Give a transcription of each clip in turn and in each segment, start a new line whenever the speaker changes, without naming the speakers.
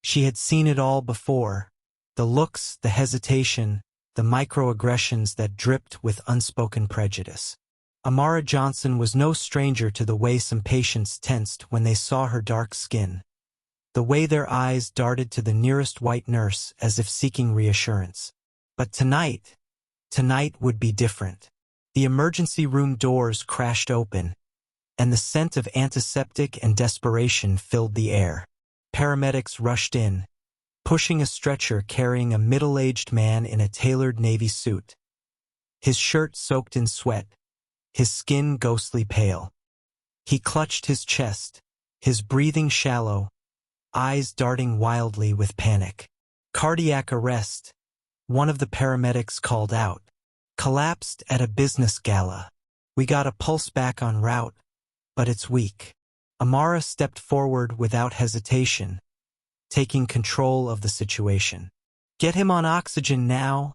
She had seen it all before. The looks, the hesitation, the microaggressions that dripped with unspoken prejudice. Amara Johnson was no stranger to the way some patients tensed when they saw her dark skin. The way their eyes darted to the nearest white nurse as if seeking reassurance. But tonight would be different. The emergency room doors crashed open, and the scent of antiseptic and desperation filled the air. Paramedics rushed in, pushing a stretcher carrying a middle-aged man in a tailored navy suit. His shirt soaked in sweat, his skin ghostly pale. He clutched his chest, his breathing shallow, eyes darting wildly with panic. Cardiac arrest, one of the paramedics called out. Collapsed at a business gala. We got a pulse back en route, but it's weak. Amara stepped forward without hesitation, taking control of the situation. Get him on oxygen now,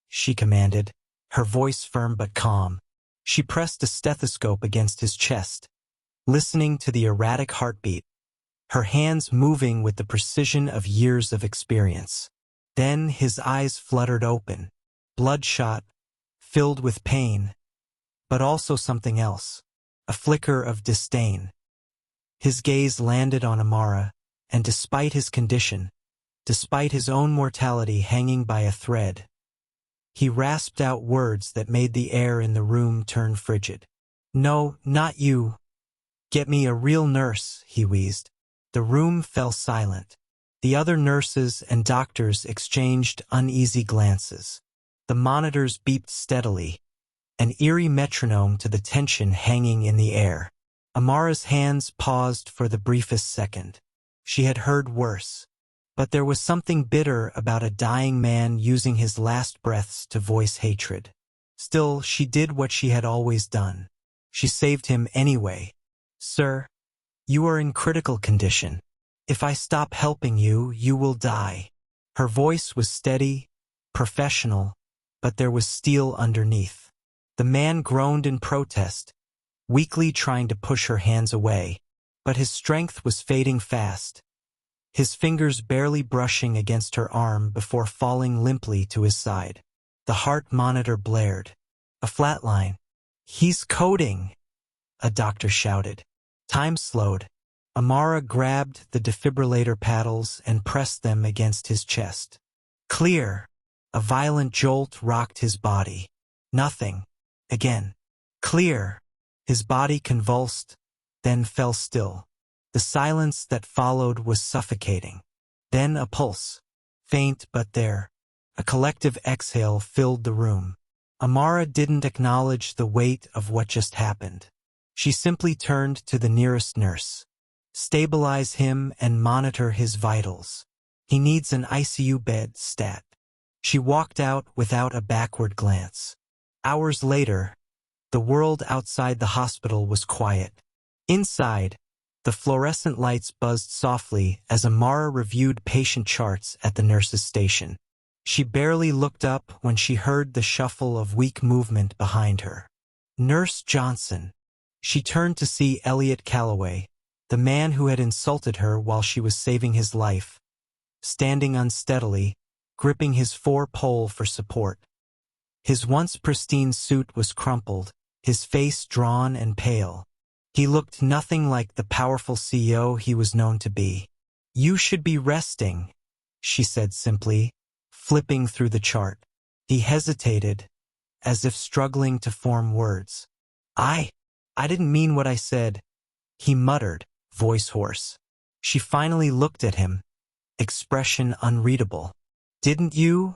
she commanded, her voice firm but calm. She pressed a stethoscope against his chest, listening to the erratic heartbeat, her hands moving with the precision of years of experience. Then his eyes fluttered open, bloodshot, filled with pain, but also something else, a flicker of disdain. His gaze landed on Amara, and despite his condition, despite his own mortality hanging by a thread, he rasped out words that made the air in the room turn frigid. No, not you. Get me a real nurse, he wheezed. The room fell silent. The other nurses and doctors exchanged uneasy glances. The monitors beeped steadily, an eerie metronome to the tension hanging in the air. Amara's hands paused for the briefest second. She had heard worse, but there was something bitter about a dying man using his last breaths to voice hatred. Still, she did what she had always done. She saved him anyway. Sir, you are in critical condition. If I stop helping you, you will die. Her voice was steady, professional, but there was steel underneath. The man groaned in protest, weakly trying to push her hands away, but his strength was fading fast, his fingers barely brushing against her arm before falling limply to his side. The heart monitor blared. A flatline. He's coding, a doctor shouted. Time slowed. Amara grabbed the defibrillator paddles and pressed them against his chest. Clear. A violent jolt rocked his body. Nothing. Again. Clear. His body convulsed, then fell still. The silence that followed was suffocating. Then a pulse. Faint but there. A collective exhale filled the room. Amara didn't acknowledge the weight of what just happened. She simply turned to the nearest nurse. Stabilize him and monitor his vitals. He needs an ICU bed, stat. She walked out without a backward glance. Hours later, the world outside the hospital was quiet. Inside, the fluorescent lights buzzed softly as Amara reviewed patient charts at the nurse's station. She barely looked up when she heard the shuffle of weak movement behind her. Nurse Johnson. She turned to see Elliot Calloway, the man who had insulted her while she was saving his life, standing unsteadily, gripping his fore-pole for support. His once pristine suit was crumpled, his face drawn and pale. He looked nothing like the powerful CEO he was known to be. You should be resting, she said simply, flipping through the chart. He hesitated, as if struggling to form words. I didn't mean what I said, he muttered, voice hoarse. She finally looked at him, expression unreadable. Didn't you?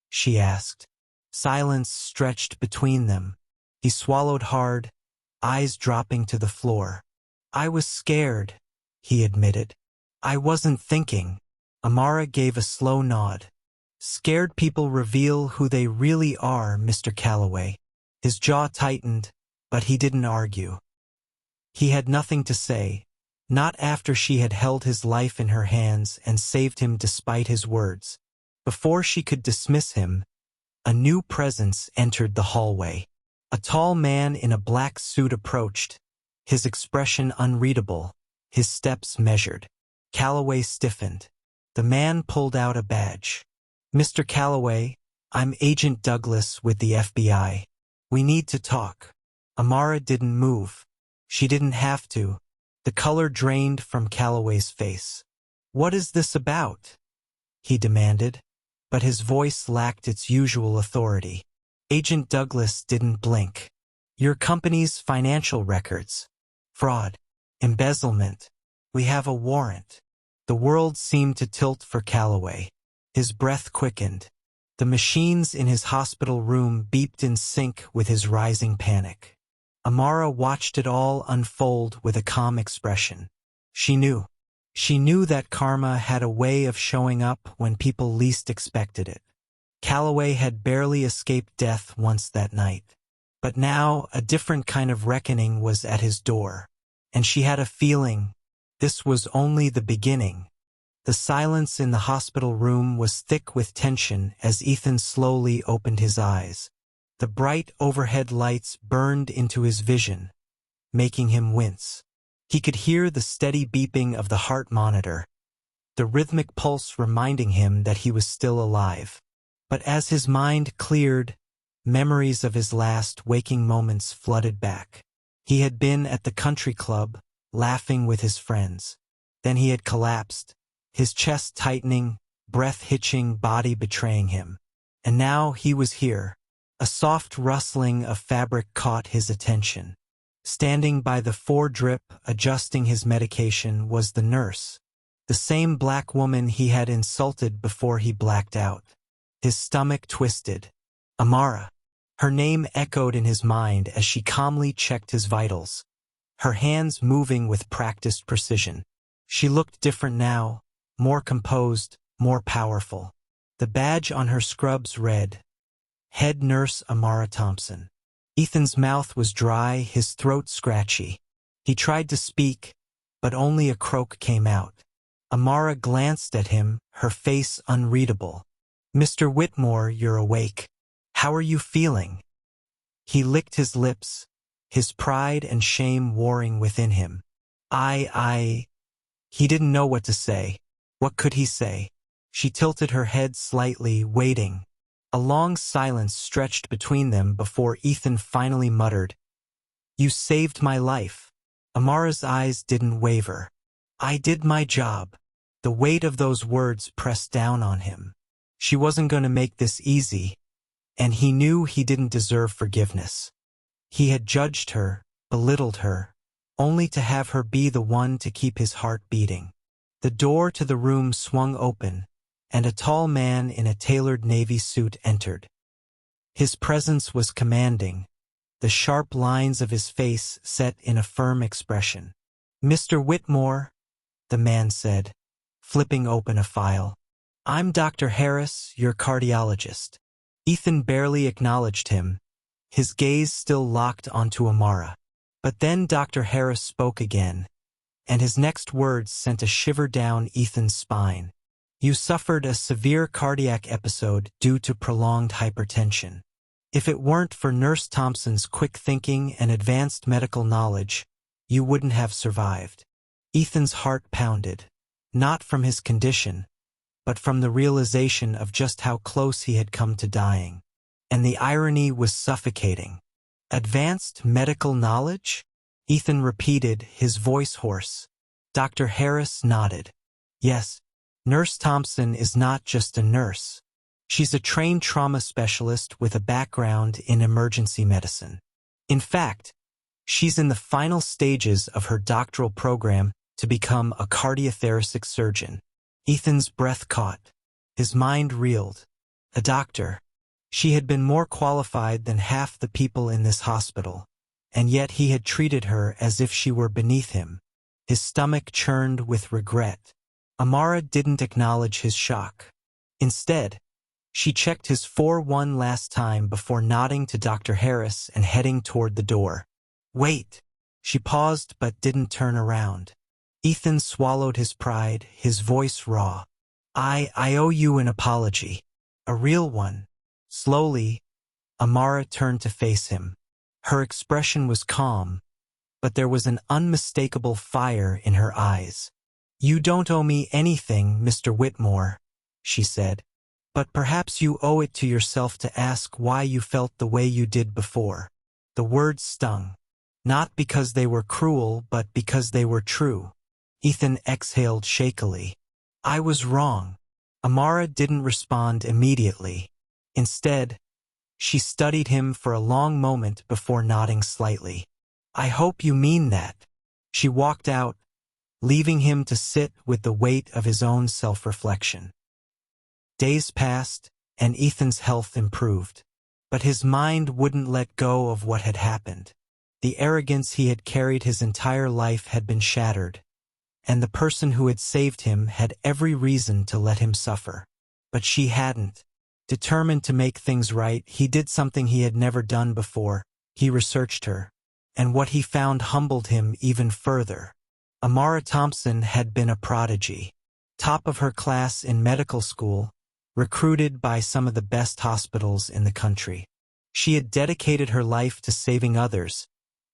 She asked. Silence stretched between them. He swallowed hard, eyes dropping to the floor. I was scared, he admitted. I wasn't thinking. Amara gave a slow nod. Scared people reveal who they really are, Mr. Calloway. His jaw tightened, but he didn't argue. He had nothing to say, not after she had held his life in her hands and saved him despite his words. Before she could dismiss him, a new presence entered the hallway. A tall man in a black suit approached, his expression unreadable, his steps measured. Calloway stiffened. The man pulled out a badge. "Mr. Calloway, I'm Agent Douglas with the FBI. We need to talk." Amara didn't move. She didn't have to. The color drained from Calloway's face. "What is this about?" he demanded, but his voice lacked its usual authority. Agent Douglas didn't blink. "Your company's financial records. Fraud. Embezzlement. We have a warrant." The world seemed to tilt for Calloway. His breath quickened. The machines in his hospital room beeped in sync with his rising panic. Amara watched it all unfold with a calm expression. She knew. She knew that karma had a way of showing up when people least expected it. Calloway had barely escaped death once that night. But now a different kind of reckoning was at his door. And she had a feeling this was only the beginning. The silence in the hospital room was thick with tension as Ethan slowly opened his eyes. The bright overhead lights burned into his vision, making him wince. He could hear the steady beeping of the heart monitor, the rhythmic pulse reminding him that he was still alive. But as his mind cleared, memories of his last waking moments flooded back. He had been at the country club, laughing with his friends. Then he had collapsed, his chest tightening, breath hitching, body betraying him. And now he was here. A soft rustling of fabric caught his attention. Standing by the four-drip, adjusting his medication, was the nurse, the same black woman he had insulted before he blacked out. His stomach twisted. Amara. Her name echoed in his mind as she calmly checked his vitals, her hands moving with practiced precision. She looked different now, more composed, more powerful. The badge on her scrubs read, Head Nurse Amara Thompson. Ethan's mouth was dry, his throat scratchy. He tried to speak, but only a croak came out. Amara glanced at him, her face unreadable. "Mr. Whitmore, you're awake. How are you feeling?" He licked his lips, his pride and shame warring within him. He didn't know what to say. What could he say? She tilted her head slightly, waiting. A long silence stretched between them before Ethan finally muttered, "You saved my life." Amara's eyes didn't waver. "I did my job." The weight of those words pressed down on him. She wasn't going to make this easy, and he knew he didn't deserve forgiveness. He had judged her, belittled her, only to have her be the one to keep his heart beating. The door to the room swung open, and a tall man in a tailored navy suit entered. His presence was commanding, the sharp lines of his face set in a firm expression. "Mr. Whitmore," the man said, flipping open a file. "I'm Dr. Harris, your cardiologist." Ethan barely acknowledged him, his gaze still locked onto Amara. But then Dr. Harris spoke again, and his next words sent a shiver down Ethan's spine. "You suffered a severe cardiac episode due to prolonged hypertension. If it weren't for Nurse Thompson's quick thinking and advanced medical knowledge, you wouldn't have survived." Ethan's heart pounded, not from his condition, but from the realization of just how close he had come to dying. And the irony was suffocating. "Advanced medical knowledge?" Ethan repeated, his voice hoarse. Dr. Harris nodded. "Yes. Nurse Thompson is not just a nurse. She's a trained trauma specialist with a background in emergency medicine. In fact, she's in the final stages of her doctoral program to become a cardiothoracic surgeon." Ethan's breath caught. His mind reeled. A doctor. She had been more qualified than half the people in this hospital, and yet he had treated her as if she were beneath him. His stomach churned with regret. Amara didn't acknowledge his shock. Instead, she checked his 4-1 last time before nodding to Dr. Harris and heading toward the door. "Wait." She paused but didn't turn around. Ethan swallowed his pride, his voice raw. I owe you an apology. A real one." Slowly, Amara turned to face him. Her expression was calm, but there was an unmistakable fire in her eyes. "You don't owe me anything, Mr. Whitmore," she said. "But perhaps you owe it to yourself to ask why you felt the way you did before." The words stung. Not because they were cruel, but because they were true. Ethan exhaled shakily. "I was wrong." Amara didn't respond immediately. Instead, she studied him for a long moment before nodding slightly. "I hope you mean that." She walked out, leaving him to sit with the weight of his own self-reflection. Days passed, and Ethan's health improved. But his mind wouldn't let go of what had happened. The arrogance he had carried his entire life had been shattered, and the person who had saved him had every reason to let him suffer. But she hadn't. Determined to make things right, he did something he had never done before. He researched her, and what he found humbled him even further. Amara Thompson had been a prodigy, top of her class in medical school, recruited by some of the best hospitals in the country. She had dedicated her life to saving others,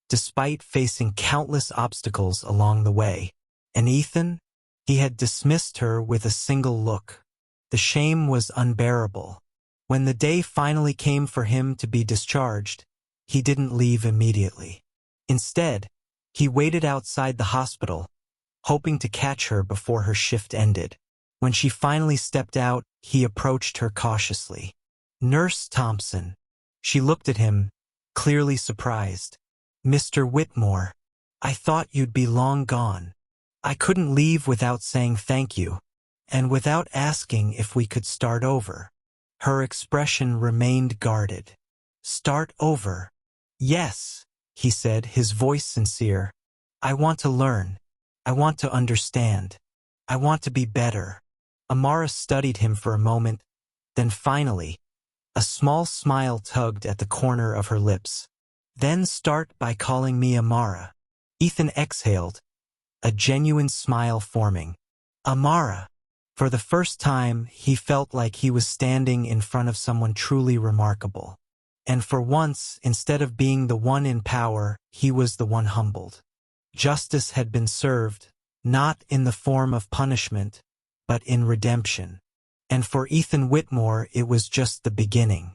despite facing countless obstacles along the way. And Ethan? He had dismissed her with a single look. The shame was unbearable. When the day finally came for him to be discharged, he didn't leave immediately. Instead, he waited outside the hospital, hoping to catch her before her shift ended. When she finally stepped out, he approached her cautiously. "Nurse Thompson." She looked at him, clearly surprised. "Mr. Whitmore, I thought you'd be long gone. I couldn't leave without saying thank you, and without asking if we could start over." Her expression remained guarded. "Start over?" "Yes," he said, his voice sincere. "I want to learn. I want to understand. I want to be better." Amara studied him for a moment, then finally, a small smile tugged at the corner of her lips. "Then start by calling me Amara." Ethan exhaled, a genuine smile forming. Amara. For the first time, he felt like he was standing in front of someone truly remarkable. And for once, instead of being the one in power, he was the one humbled. Justice had been served, not in the form of punishment, but in redemption. And for Ethan Whitmore, it was just the beginning.